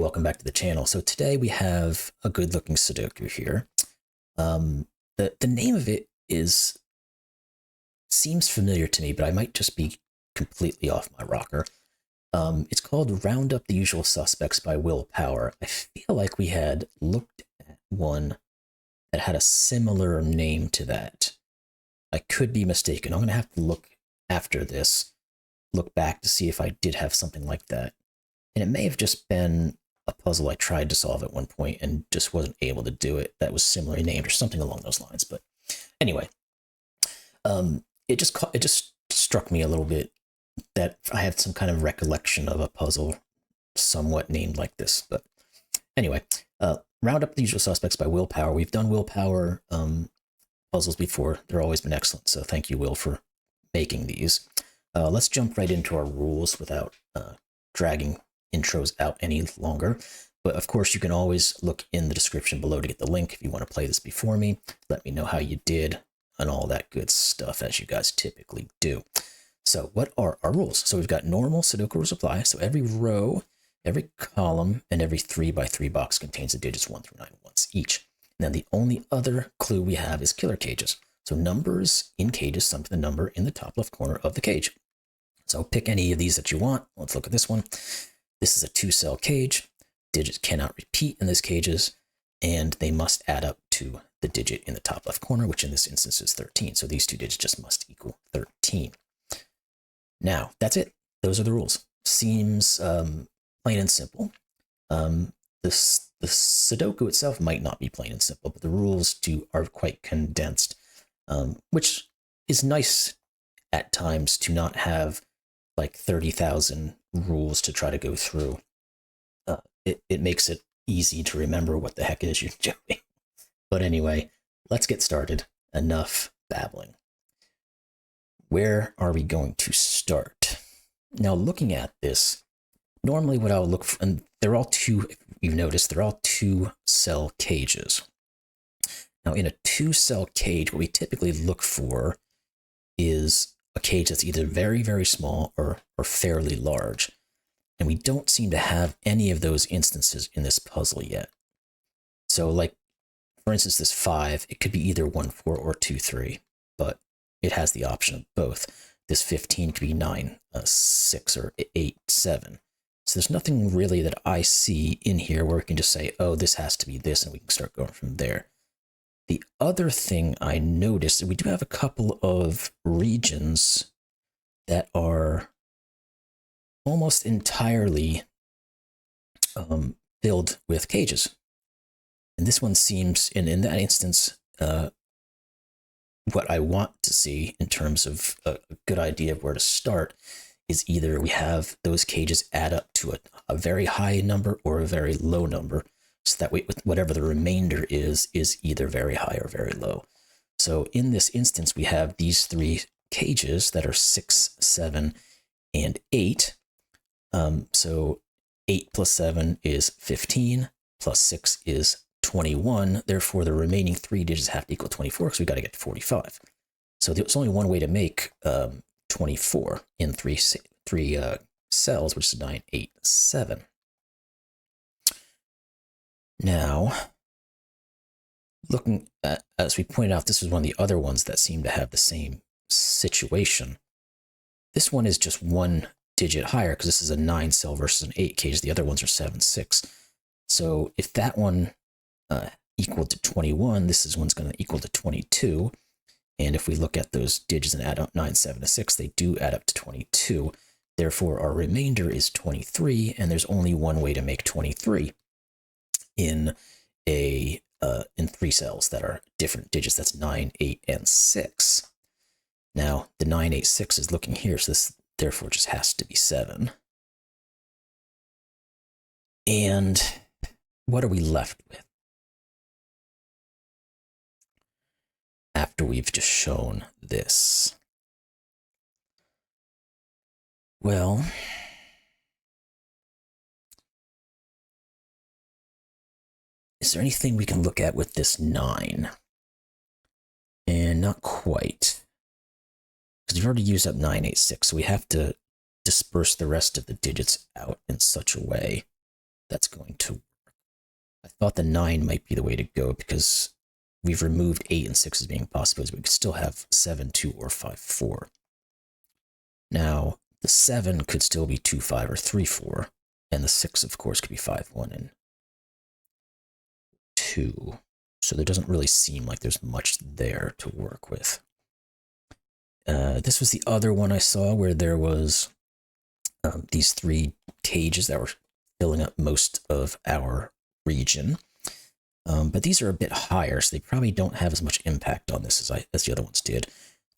welcome back to the channel. So today we have a good looking Sudoku here. The name of it seems familiar to me, but I might just be completely off my rocker. It's called Round Up the Usual Suspects by Willpower. I feel like we had looked at one that had a similar name to that. I could be mistaken. I'm going to have to look after this, look back to see if I did have something like that. And it may have just been a puzzle I tried to solve at one point and just wasn't able to do it that was similarly named or something along those lines. But anyway, it just struck me a little bit that I had some kind of recollection of a puzzle somewhat named like this. But anyway, Round Up the Usual Suspects by Willpower. We've done Willpower puzzles before. They've always been excellent. So thank you, Will, for making these. Let's jump right into our rules without dragging intros out any longer. But of course, you can always look in the description below to get the link if you want to play this before me. Let me know how you did and all that good stuff, as you guys typically do. So what are our rules? So we've got normal Sudoku rules apply. So every row, every column, and every 3x3 box contains the digits 1 through 9 once each. And then the only other clue we have is killer cages. So numbers in cages sum to the number in the top left corner of the cage. So pick any of these that you want. Let's look at this one. This is a 2-cell cage. Digits cannot repeat in these cages, and they must add up to the digit in the top left corner, which in this instance is 13. So these two digits just must equal 13. Now, that's it. Those are the rules. Seems plain and simple. The Sudoku itself might not be plain and simple, but the rules are quite condensed, which is nice at times to not have like 30,000 rules to try to go through. It makes it easy to remember what the heck it is you're doing. But anyway, let's get started. Enough babbling. Where are we going to start? Now, looking at this, normally what I'll look for, and they're all two, if you've noticed, they're all 2-cell cages. Now, in a 2-cell cage, what we typically look for is a cage that's either very, very small or fairly large. And we don't seem to have any of those instances in this puzzle yet. So like, for instance, this 5, it could be either 1, 4 or 2, 3, but it has the option of both. This 15 could be 9, 6 or 8, 7. So there's nothing really that I see in here where we can just say, oh, this has to be this, and we can start going from there. The other thing I noticed, we do have a couple of regions that are almost entirely filled with cages. And this one seems, in that instance, what I want to see in terms of a good idea of where to start is either we have those cages add up to a very high number or a very low number. So that way, whatever the remainder is either very high or very low. So in this instance, we have these 3 cages that are 6, 7, and 8. So 8 plus 7 is 15, plus 6 is 21. Therefore, the remaining 3 digits have to equal 24, because we've got to get to 45. So there's only one way to make 24 in three cells, which is 9, 8, 7. Now, looking at, as we pointed out, this was one of the other ones that seemed to have the same situation. This one is just 1 digit higher because this is a 9-cell versus an 8 cage. The other ones are 7, 6. So if that one equaled to 21, this one's going to equal to 22. And if we look at those digits and add up 9, 7, and 6, they do add up to 22. Therefore, our remainder is 23, and there's only one way to make 23 in 3 cells that are different digits. That's 9, 8, and 6. Now, the 9, 8, 6 is looking here, so this therefore just has to be 7. And what are we left with after we've just shown this? Well, is there anything we can look at with this 9? And not quite. Because we've already used up 9, 8, 6, so we have to disperse the rest of the digits out in such a way that's going to work. I thought the 9 might be the way to go because we've removed 8 and 6 as being possibilities, but we could still have 7, 2, or 5, 4. Now, the 7 could still be 2, 5, or 3, 4, and the 6, of course, could be 5, 1, and 2. So there doesn't really seem like there's much there to work with. This was the other one I saw where there was these 3 cages that were filling up most of our region. But these are a bit higher, so they probably don't have as much impact on this as the other ones did.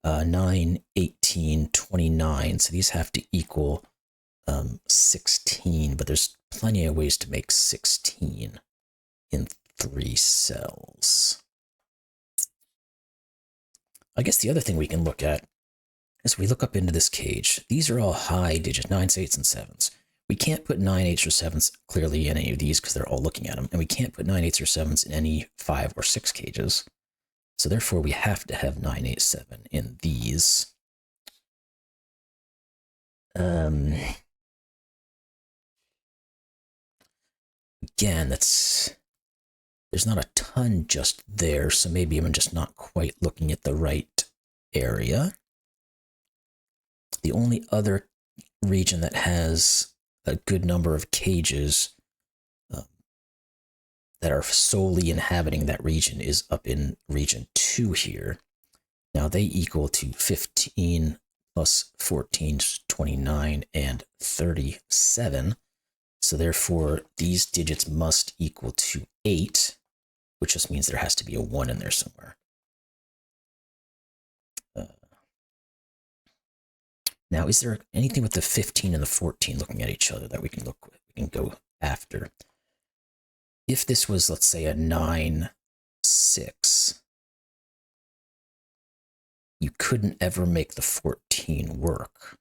9, 18, 29, so these have to equal 16, but there's plenty of ways to make 16 in 3 cells. I guess the other thing we can look at is we look up into this cage. These are all high digits, 9s, 8s, and 7s. We can't put 9, 8s, or 7s clearly in any of these because they're all looking at them, and we can't put 9, 8s, or 7s in any 5 or 6 cages. So therefore, we have to have 9, 8, 7 in these. Again, there's not a ton just there, so maybe I'm just not quite looking at the right area. The only other region that has a good number of cages that are solely inhabiting that region is up in region 2 here. Now they equal to 15 plus 14, 29, and 37. So therefore, these digits must equal to 8, which just means there has to be a 1 in there somewhere. Now, is there anything with the 15 and the 14 looking at each other that we can look with? We can go after. If this was, let's say, a 9, 6, you couldn't ever make the 14 work.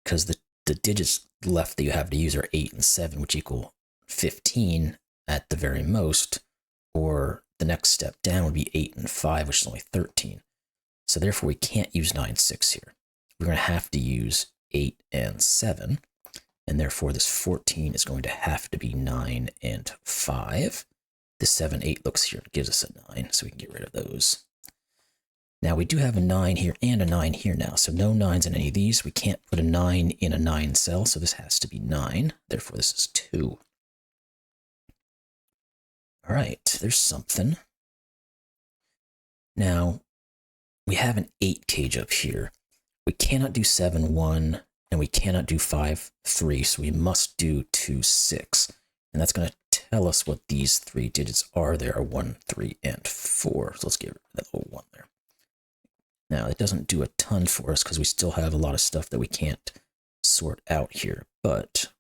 Because the digits left that you have to use are 8 and 7, which equal 15 at the very most, or the next step down would be 8 and 5, which is only 13. So therefore, we can't use 9, 6 here. We're going to have to use 8 and 7, and therefore this 14 is going to have to be 9 and 5. The 7, 8 looks here and gives us a 9, so we can get rid of those. Now we do have a 9 here and a 9 here now, so no 9s in any of these. We can't put a 9 in a 9 cell, so this has to be 9. Therefore, this is 2. All right, there's something. Now, we have an 8 cage up here. We cannot do 7, 1, and we cannot do 5, 3, so we must do 2, 6. And that's going to tell us what these 3 digits are. There are 1, 3, and 4. So let's get rid of that little 1 there. Now, it doesn't do a ton for us because we still have a lot of stuff that we can't sort out here, but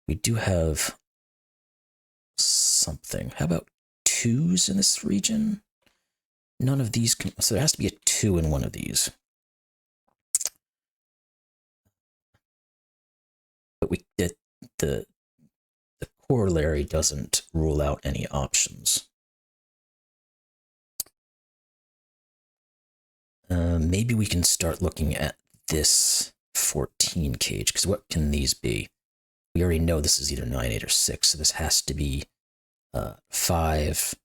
we do have something. How about 2s in this region? None of these can, so there has to be a 2 in one of these. But the corollary doesn't rule out any options. Maybe we can start looking at this 14 cage, because what can these be? We already know this is either 9, 8, or 6, so this has to be 5,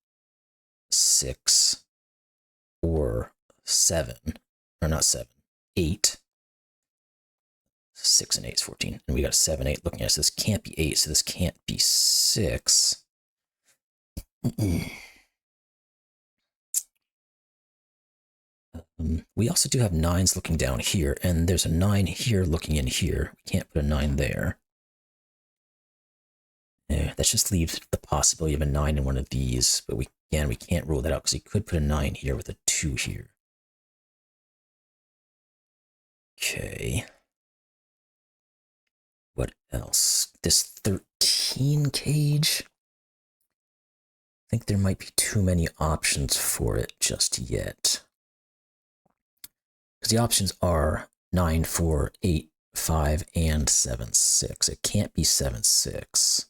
6, or 7, or not 7, 8. 6 and 8 is 14, and we got a 7, 8 looking at us. So this can't be 8, so this can't be 6. We also do have 9s looking down here, and there's a 9 here looking in here. We can't put a 9 there. That just leaves the possibility of a 9 in one of these, but we can't rule that out because he could put a 9 here with a 2 here. Okay. What else? This 13 cage? I think there might be too many options for it just yet. Because the options are 9, 4, 8, 5, and 7, 6. It can't be 7, 6.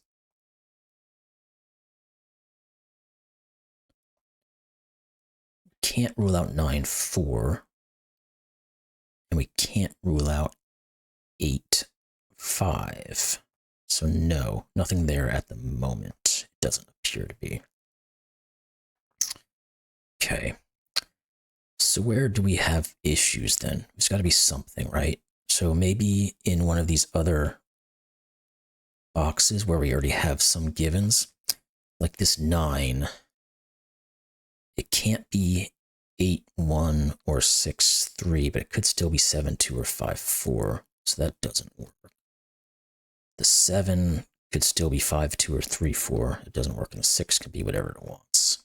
Can't rule out 9, 4. And we can't rule out 8, 5. So no, nothing there at the moment. It doesn't appear to be. Okay. So where do we have issues then? There's got to be something, right? So maybe in one of these other boxes where we already have some givens, like this 9, it can't be 8, 1 or 6, 3, but it could still be 7, 2 or 5, 4. So that doesn't work. The 7 could still be 5, 2 or 3, 4. It doesn't work. And the 6 can be whatever it wants.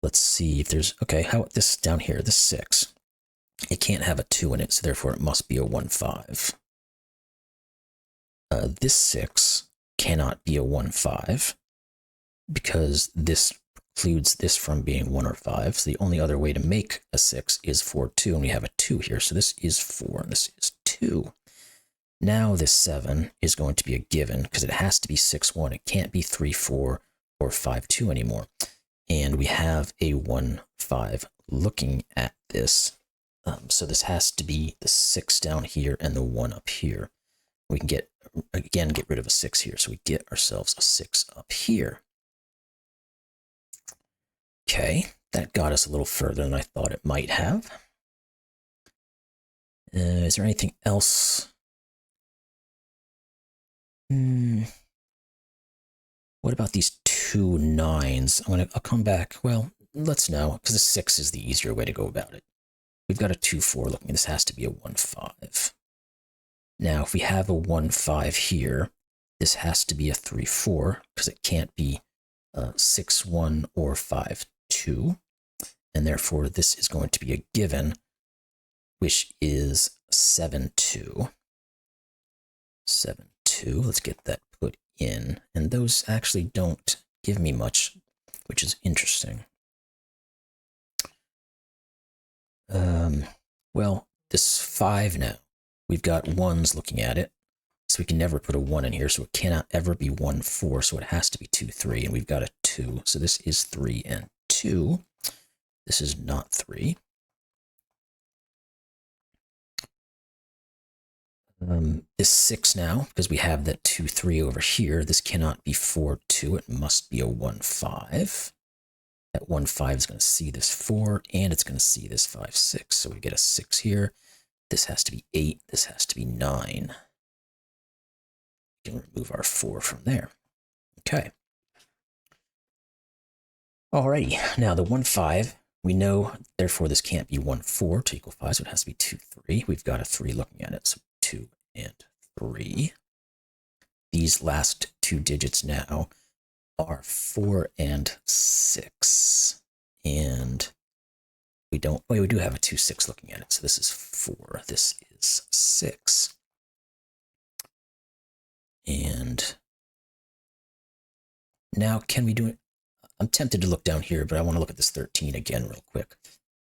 Let's see if there's, okay, how about this down here, this 6? It can't have a 2 in it, so therefore it must be a 1, 5. This 6 cannot be a 1, 5 because this precludes this from being 1 or 5. So the only other way to make a 6 is 4, 2, and we have a 2 here. So this is 4, and this is 2. Now this 7 is going to be a given because it has to be 6, 1. It can't be 3, 4 or 5, 2 anymore. And we have a 1, 5 looking at this. So this has to be the 6 down here and the 1 up here. We can get rid of a 6 here. So we get ourselves a 6 up here. Okay, that got us a little further than I thought it might have. Is there anything else? What about these 2 9s? I'll come back. Well, let's know, because the 6 is the easier way to go about it. We've got a 2, 4 looking. This has to be a 1, 5. Now, if we have a 1, 5 here, this has to be a 3, 4, because it can't be 6, 1 or 5, 2. And therefore, this is going to be a given, which is 7, 2. 7, 2. Let's get that put in. And those actually don't give me much, which is interesting. Well, this 5 now, we've got 1s looking at it, so we can never put a 1 in here, so it cannot ever be 1, 4, so it has to be 2, 3, and we've got a 2, so this is 3 and 2. This is not 3. This 6 now, because we have that 2, 3 over here, this cannot be 4, 2, it must be a 1, 5. That 1, 5 is going to see this 4, and it's going to see this 5, 6. So we get a 6 here. This has to be 8. This has to be 9. We can remove our 4 from there. Okay. Alrighty. Now the 1, 5, we know, therefore, this can't be 1, 4 to equal 5, so it has to be 2, 3. We've got a 3 looking at it, so 2 and 3. These last 2 digits now are 4 and 6. And we don't, we do have a 2, 6 looking at it. So this is 4, this is 6. And now can we do it? I'm tempted to look down here, but I want to look at this 13 again real quick.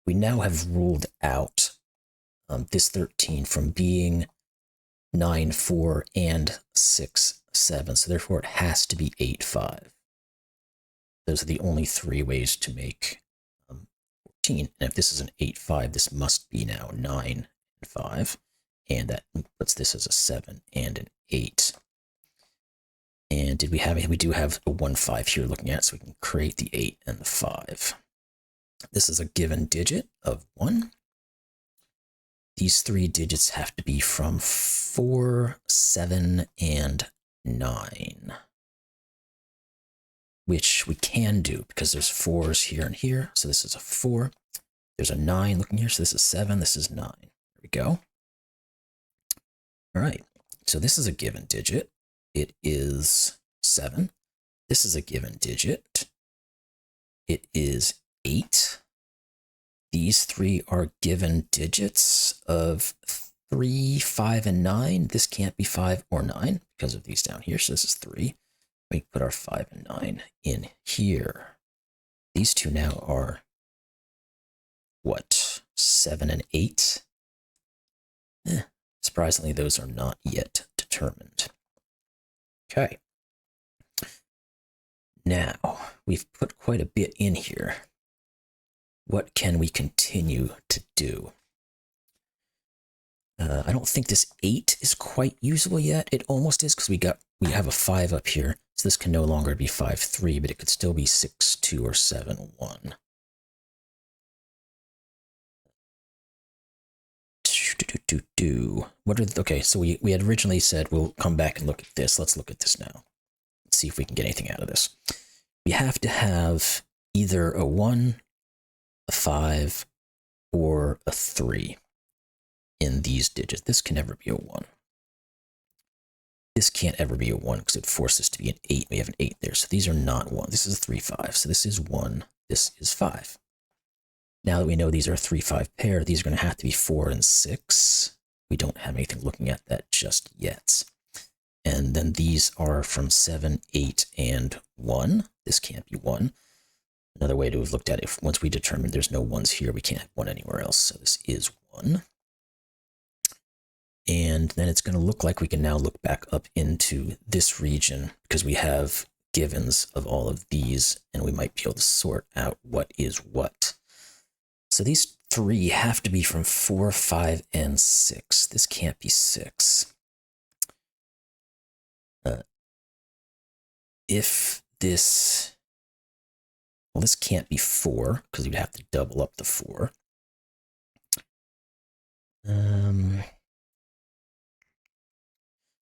We now have ruled out this 13 from being 9, 4, and 6, 7. So therefore it has to be 8, 5. Those are the only 3 ways to make 14. And if this is an 8, 5, this must be now 9 and 5. And that puts this as a 7 and an 8. And did we have it? We do have a 1, 5 here looking at, so we can create the 8 and the 5. This is a given digit of 1. These 3 digits have to be from 4, 7, and 9. Which we can do because there's 4s here and here. So this is a 4. There's a 9 looking here. So this is 7. This is 9. There we go. All right. So this is a given digit. It is 7. This is a given digit. It is 8. These 3 are given digits of 3, 5, and 9. This can't be 5 or 9 because of these down here. So this is 3. We put our 5 and 9 in here. These 2 now are, what, 7 and 8? Surprisingly, those are not yet determined. Okay. Now, we've put quite a bit in here. What can we continue to do? I don't think this 8 is quite usable yet. It almost is because we have a 5 up here. So this can no longer be 5, 3, but it could still be 6, 2, or 7, 1. What are okay, so we had originally said we'll come back and look at this. Let's look at this now. Let's see if we can get anything out of this. We have to have either a 1, a 5, or a 3 in these digits. This can never be a 1. This can't ever be a 1 because it forces us to be an 8. We have an 8 there. So these are not 1. This is a 3, 5. So this is 1. This is 5. Now that we know these are a 3, 5 pair, these are going to have to be 4 and 6. We don't have anything looking at that just yet. And then these are from 7, 8, and 1. This can't be 1. Another way to have looked at it, once we determine there's no 1s here, we can't have 1 anywhere else. So this is 1. And then it's going to look like we can now look back up into this region because we have givens of all of these, and we might be able to sort out what is what. So these 3 have to be from 4, 5, and 6. This can't be 6. If this... Well, this can't be 4, because you'd have to double up the 4.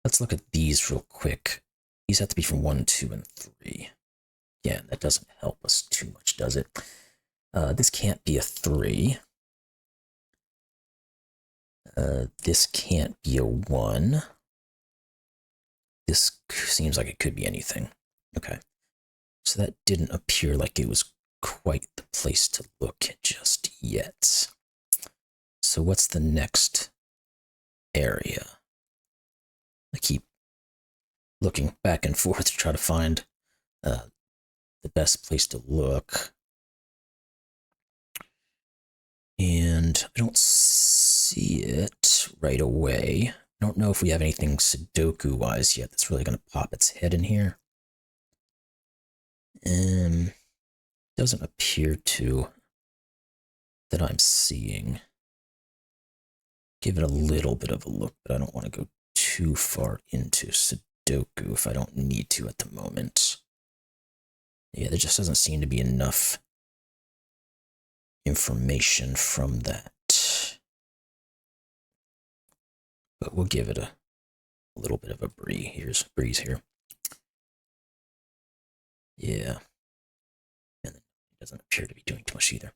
Let's look at these real quick. These have to be from 1, 2, and 3. Yeah, that doesn't help us too much, does it? This can't be a 3. This can't be a 1. This seems like it could be anything. Okay. So that didn't appear like it was quite the place to look just yet. So what's the next area? I keep looking back and forth to try to find the best place to look. And I don't see it right away. I don't know if we have anything Sudoku-wise yet that's really going to pop its head in here. Doesn't appear to that I'm seeing. Give it a little bit of a look, but I don't want to go too far into Sudoku if I don't need to at the moment. Yeah, there just doesn't seem to be enough information from that. But we'll give it a little bit of a breeze here. Yeah. And it doesn't appear to be doing too much either.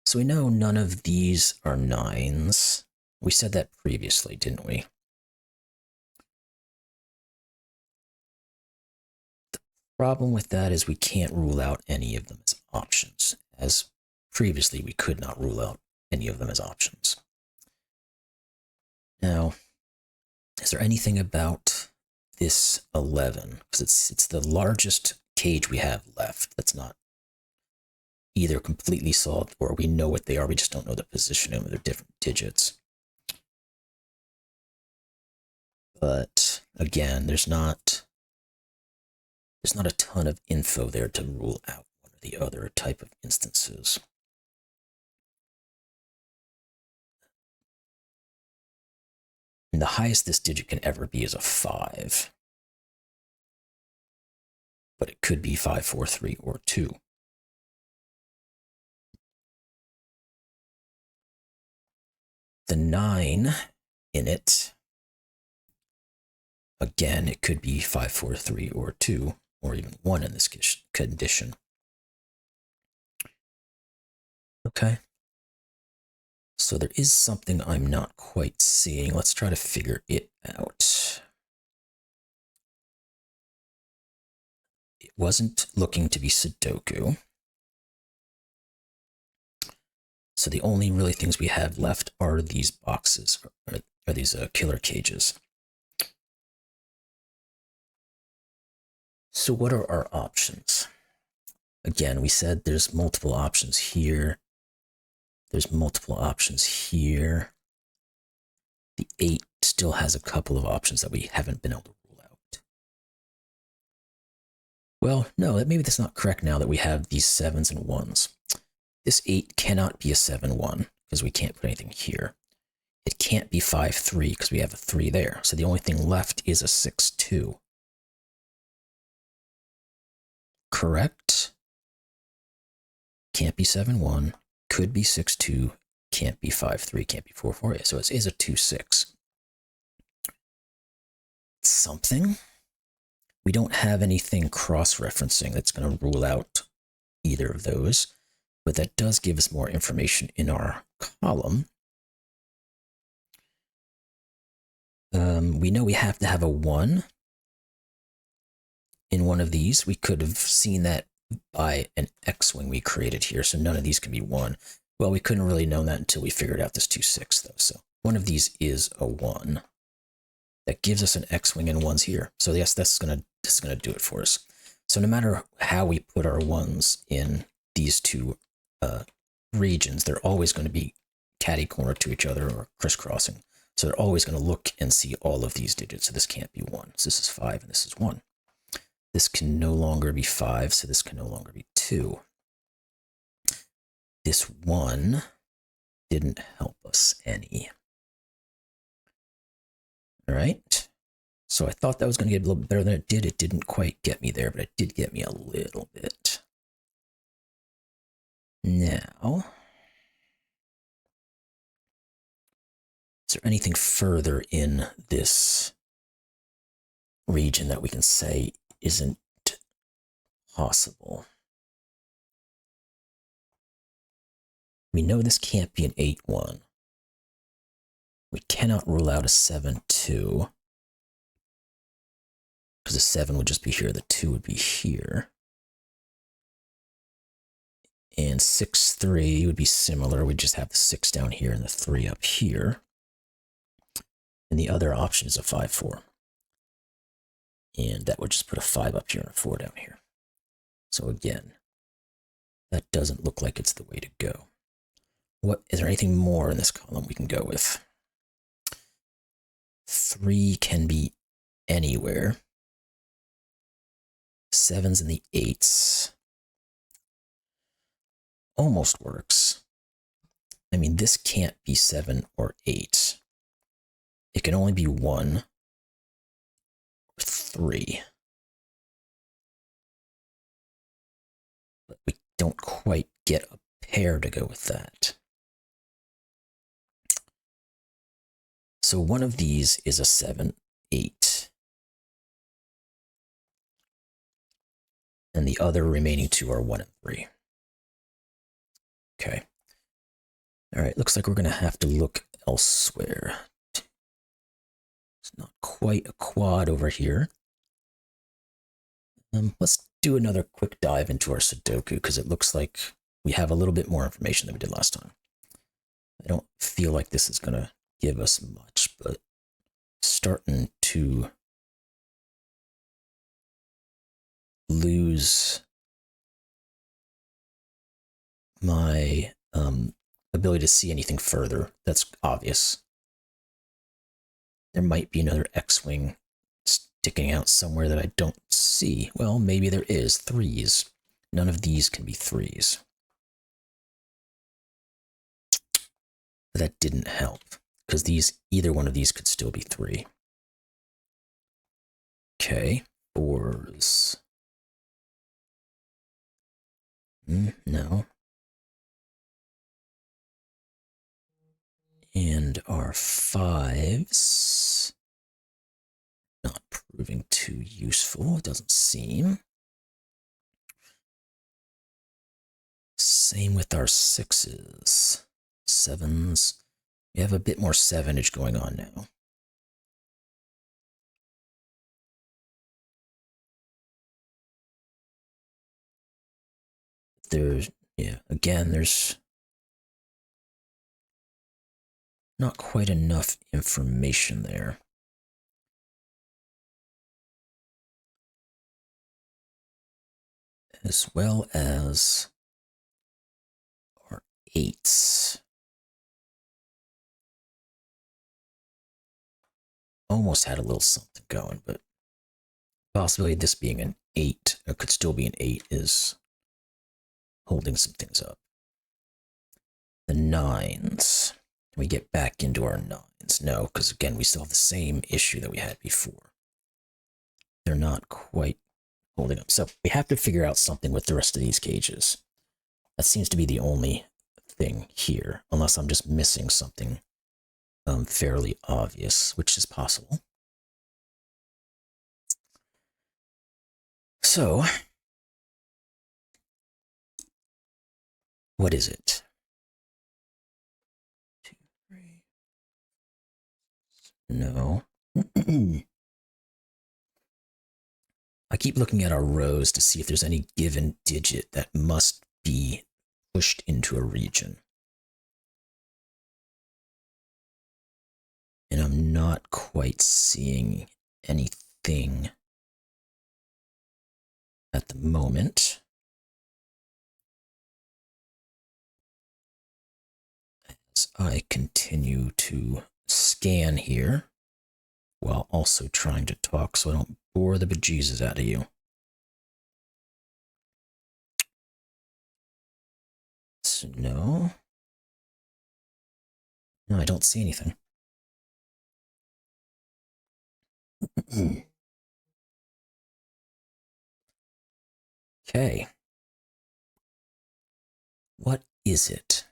So we know none of these are 9s. We said that previously, didn't we? The problem with that is we can't rule out any of them as options. As previously, we could not rule out any of them as options. Now, is there anything about this 11? Because it's the largest cage we have left that's not either completely solved or we know what they are, we just don't know the position of their different digits. But again, there's not a ton of info there to rule out one or the other type of instances. And the highest this digit can ever be is a 5. But it could be 5, 4, 3, or 2. The 9 in it, again, it could be 5, 4, 3, or 2, or even 1 in this condition. Okay. So there is something I'm not quite seeing. Let's try to figure it out. It wasn't looking to be Sudoku. So the only really things we have left are these boxes, or these killer cages. So what are our options? Again, we said there's multiple options here. There's multiple options here. The 8 still has a couple of options that we haven't been able to rule out. Well, no, maybe that's not correct now that we have these 7s and 1s. This 8 cannot be a 7, 1, because we can't put anything here. It can't be 5-3 because we have a 3 there. So the only thing left is a 6-2. Correct? Can't be 7-1. Could be 6-2. Can't be 5-3. Can't be 4-4. Yeah, so it is a 2-6. Something. We don't have anything cross-referencing that's going to rule out either of those, but that does give us more information in our column. We know we have to have a 1 in one of these. We could have seen that by an X-wing we created here, so none of these can be 1. Well, we couldn't really know that until we figured out this 2-6, though, so one of these is a 1. That gives us an X-wing and 1s here. So yes, this is gonna do it for us. So no matter how we put our 1s in these two regions, they're always going to be catty-corner to each other or crisscrossing. So they're always going to look and see all of these digits. So this can't be 1. So this is 5 and this is 1. This can no longer be 5, so this can no longer be 2. This 1 didn't help us any. All right. So I thought that was going to get a little bit better than it did. It didn't quite get me there, but it did get me a little bit. Now, is there anything further in this region that we can say isn't possible? We know this can't be an 8-1. We cannot rule out a 7-2. Because the 7 would just be here, the 2 would be here. And 6-3 would be similar. We'd just have the 6 down here and the 3 up here. And the other option is a 5-4. And that would just put a 5 up here and a 4 down here. So again, that doesn't look like it's the way to go. Is there anything more in this column we can go with? 3 can be anywhere. 7s and the 8s almost works. I mean, this can't be 7 or 8. It can only be 1 or 3. But we don't quite get a pair to go with that. So one of these is a 7-8. And the other remaining two are 1 and 3. Okay. All right, looks like we're going to have to look elsewhere. It's not quite a quad over here. Let's do another quick dive into our Sudoku, because it looks like we have a little bit more information than we did last time. I don't feel like this is going to give us much, but starting to lose my ability to see anything further. That's obvious. There might be another X-wing sticking out somewhere that I don't see. Well, maybe there is. 3s. None of these can be 3s. But that didn't help, because either one of these could still be 3. Okay, 4s. No. And our 5s, not proving too useful, it doesn't seem. Same with our 6s. 7s. We have a bit more 7-age going on now. Again, there's not quite enough information there. As well as our 8s. Almost had a little something going, but possibly this being an 8, or could still be an 8, is holding some things up. The 9s. Can we get back into our 9s? No, because again, we still have the same issue that we had before. They're not quite holding up. So we have to figure out something with the rest of these cages. That seems to be the only thing here, unless I'm just missing something fairly obvious, which is possible. So, what is it? 2, 3. No. I keep looking at our rows to see if there's any given digit that must be pushed into a region. And I'm not quite seeing anything at the moment. As I continue to scan here, while also trying to talk so I don't bore the bejesus out of you. So no, I don't see anything. Okay. What is it?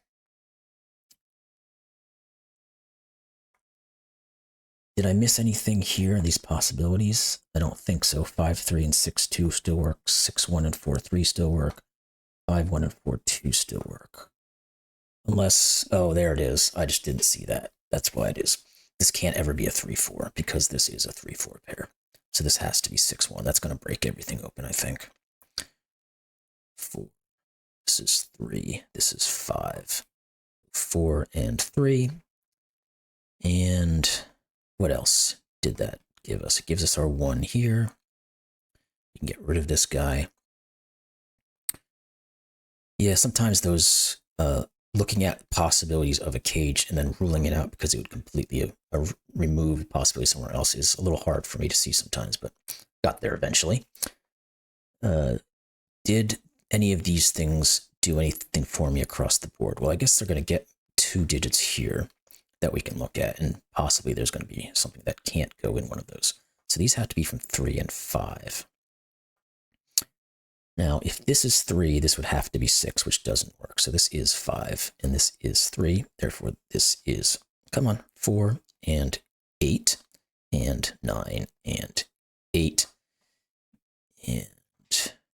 Did I miss anything here in these possibilities? I don't think so. 5, 3, and 6, 2 still work. 6, 1, and 4, 3 still work. 5, 1, and 4, 2 still work. Unless, oh, there it is. I just didn't see that. That's why it is. This can't ever be a 3, 4 because this is a 3, 4 pair. So this has to be 6, 1. That's going to break everything open, I think. 4. This is 3. This is 5. 4 and 3. And what else did that give us? It gives us our 1 here. We can get rid of this guy. Yeah, sometimes those looking at possibilities of a cage and then ruling it out because it would completely remove possibility somewhere else is a little hard for me to see sometimes, but got there eventually. Did any of these things do anything for me across the board? Well, I guess they're going to get 2 digits here that we can look at, and possibly there's going to be something that can't go in one of those. So these have to be from 3 and 5. Now, if this is 3, this would have to be 6, which doesn't work. So this is 5, and this is 3. Therefore, this is, come on, 4 and 8, and 9 and 8. And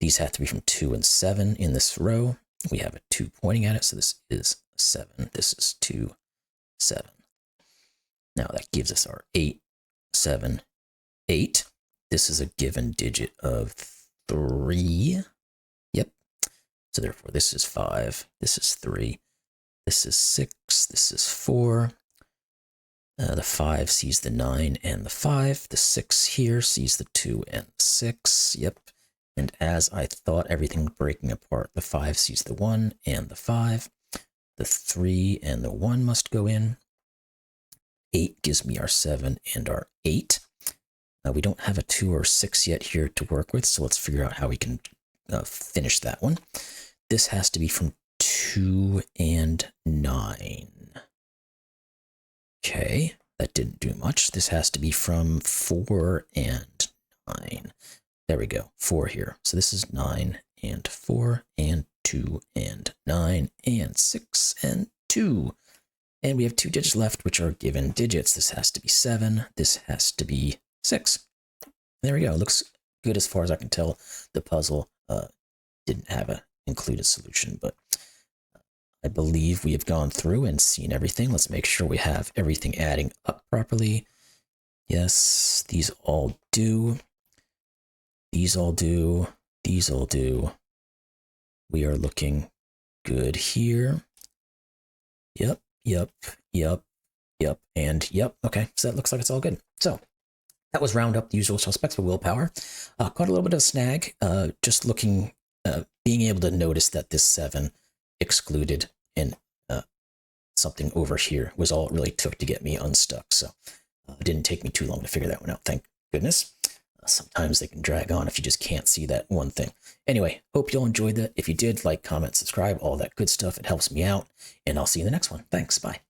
these have to be from 2 and 7 in this row. We have a 2 pointing at it, so this is 7. This is 2, 7. Now that gives us our 8, 7, 8. This is a given digit of 3. Yep. So therefore, this is 5. This is 3. This is 6. This is 4. The 5 sees the 9 and the 5. The 6 here sees the 2 and the 6. Yep. And as I thought everything breaking apart, the 5 sees the 1 and the 5. The 3 and the 1 must go in. 8 gives me our 7 and our 8. We don't have a 2 or 6 yet here to work with, so let's figure out how we can finish that one. This has to be from 2 and 9. Okay, that didn't do much. This has to be from 4 and 9. There we go, 4 here. So this is 9 and 4 and 2 and 9 and 6 and 2. And we have 2 digits left, which are given digits. This has to be 7. This has to be 6. There we go. It looks good as far as I can tell. The puzzle didn't have an included solution, but I believe we have gone through and seen everything. Let's make sure we have everything adding up properly. Yes, these all do. These all do. These all do. We are looking good here. Yep, yep, yep, yep, and yep. Okay, so that looks like it's all good. So that was round up the usual suspects for willpower. Caught a little bit of a snag, just looking, being able to notice that this 7 excluded and something over here was all it really took to get me unstuck. So it didn't take me too long to figure that one out, thank goodness. Sometimes they can drag on if you just can't see that one thing. Anyway, hope you all enjoyed that. If you did, like, comment, subscribe, all that good stuff. It helps me out, and I'll see you in the next one. Thanks, bye.